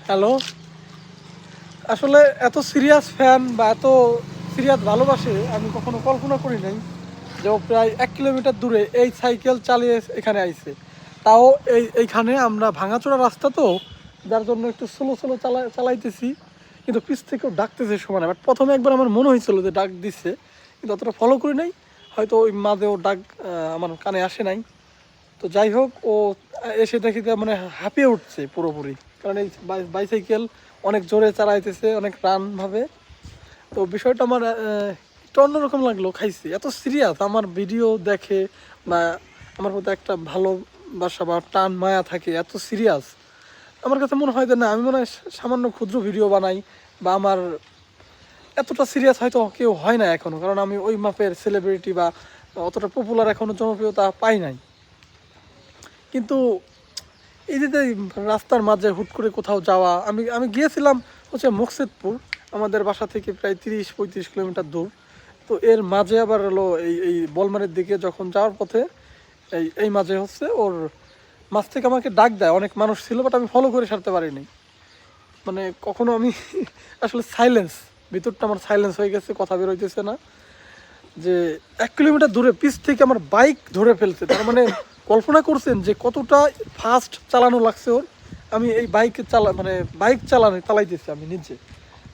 Hello. আসলে এত serious fan বা এত সিরিয়াস ভালোবাসে আমি কখনো কল্পনা করি নাই যে ও প্রায় 1 কিলোমিটার দূরে এই সাইকেল চালিয়ে এখানে আইছে। তাও এইখানে আমরা ভাঙাচোরা রাস্তা তো, যার জন্য একটু স্লো স্লো চালাইতেছি, কিন্তু পিছ থেকেও ডাকতেছে সমানে। বাট প্রথমে একবার আমার মনে হয়েছিল যে ডাক দিচ্ছে, কিন্তু অতটা ফলো করি নাই। হয়তো ওই মাঝেও ডাক আমার কানে আসে নাই। তো যাই হোক, ও এসে দেখি যে মানে হাঁপিয়ে উঠছে পুরোপুরি, কারণ এই বাইসাইকেল অনেক জোরে চালাইতেছে, অনেক ভাবে। তো বিষয়টা আমার একটু অন্যরকম লাগলো। খাইছি এত সিরিয়াস, আমার ভিডিও দেখে বা আমার প্রতি একটা ভালোবাসা বা টান মায়া থাকে, এত সিরিয়াস আমার কাছে মনে হয় যে না, আমি মনে হয় সামান্য ক্ষুদ্র ভিডিও বানাই বা আমার এতটা সিরিয়াস হয়তো কেউ হয় না এখনো, কারণ আমি ওই মাপের সেলিব্রিটি বা অতটা পপুলার এখনো জনপ্রিয়তা পাই নাই। কিন্তু এই যে রাস্তার মাঝে হুট করে কোথাও যাওয়া, আমি আমি গিয়েছিলাম হচ্ছে মুকসেদপুর, আমাদের বাসা থেকে প্রায় 30-35 কিলোমিটার দূর। তো এর মাঝে আবার হলো এই এই বলমারের দিকে যখন যাওয়ার পথে এই এই মাঝে হচ্ছে ওর মাছ থেকে আমাকে ডাক দেয়, অনেক মানুষ ছিল, বাট আমি ফলো করে সারতে পারিনি। মানে কখনো আমি আসলে সাইলেন্স, ভিতরটা আমার সাইলেন্স হয়ে গেছে, কথা বের হইতেছে না। যে 1 কিলোমিটার দূরে পিছ থেকে আমার বাইক ধরে ফেলছে, তার মানে কল্পনা করছেন যে কতটা ফাস্ট চালানো লাগছে ওর। আমি এই বাইক চালাইতেছি আমি নিজে,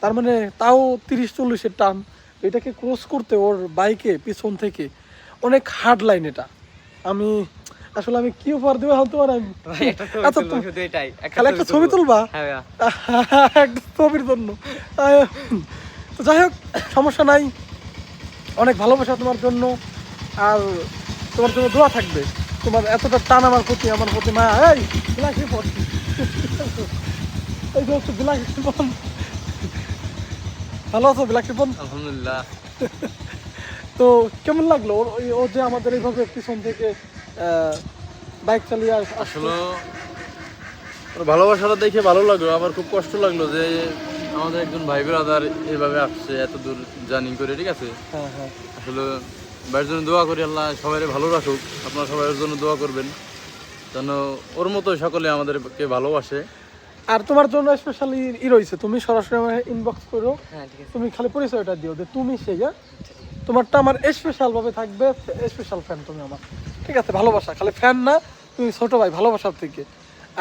তার মানে তাও 30-40-এর টান। এটাকে ক্রস করতে ওর বাইকে পিছন থেকে অনেক হার্ড লাইন এটা। আমি আসলে আমি কি উপহার দেবো তোমার, আচ্ছা খালি একটা ছবি তুলবা একটা ছবির জন্য। তো যাই হোক, সমস্যা নাই, অনেক ভালোবাসা তোমার জন্য। আর তোমার জন্য দোয়া থাকবে। তোমার এতটা টান আমার প্রতি মায়া। এই বিলাস রিপন, এই যে হচ্ছে বিলাস রিপন। ভালো আছো বিলাস রিপন? আলহামদুলিল্লাহ। তো কেমন লাগলো ও যে আমাদের এইভাবে পিছন থেকে বাইক চালিয়ে আসলে ওর ভালোবাসাটা দেখে ভালো লাগলো, আবার খুব কষ্ট লাগলো যে আমাদের একজন ভাই ব্রাদার এইভাবে আসছে এত দূর জার্নি করে, ঠিক আছে। হ্যাঁ হ্যাঁ, আসলে ভাইয়ের জন্য দোয়া করি, আল্লাহ সবাই ভালো রাখুক। আপনারা সবাই ওর জন্য দোয়া করবেন যেন ওর মতো সকলে আমাদেরকে ভালোবাসে। আর তোমার জন্য স্পেশালি রয়েছে, তুমি সরাসরি আমার ইনবক্স করো। তুমি খালি পরিচয়টা দিও যে তুমি সেই, তোমারটা আমার স্পেশাল ভাবে থাকবে, স্পেশাল ফ্যান তুমি আমার, ঠিক আছে? ভালোবাসা, খালি ফ্যান না, তুমি ছোট ভাই ভালোবাসার থেকে।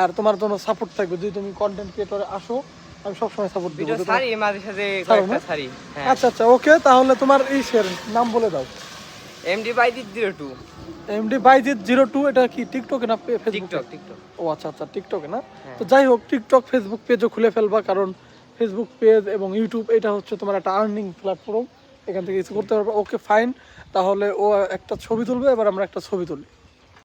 আর তোমার জন্য সাপোর্ট থাকবে, যদি তুমি কন্টেন্ট ক্রিয়েটরে আসো, আমি সবসময় সাপোর্ট দিব। আচ্ছা আচ্ছা, ওকে, তাহলে তোমার নাম বলে দাও। এমডি বাইজিৎ 02। এমডি বাইজিৎ 02, এটা কি টিকটকে না ফেসবুকে? টিকটক। ও আচ্ছা আচ্ছা, টিকটকে না। তো যাই হোক, টিকটক ফেসবুক পেজও খুলে ফেলবা, কারণ ফেসবুক পেজ এবং ইউটিউব এটা হচ্ছে তোমার একটা আর্নিং প্ল্যাটফর্ম, এখান থেকে কিছু করতে পারবা। ওকে ফাইন, তাহলে ও একটা ছবি তুলবে, এবার আমরা একটা ছবি তুলি।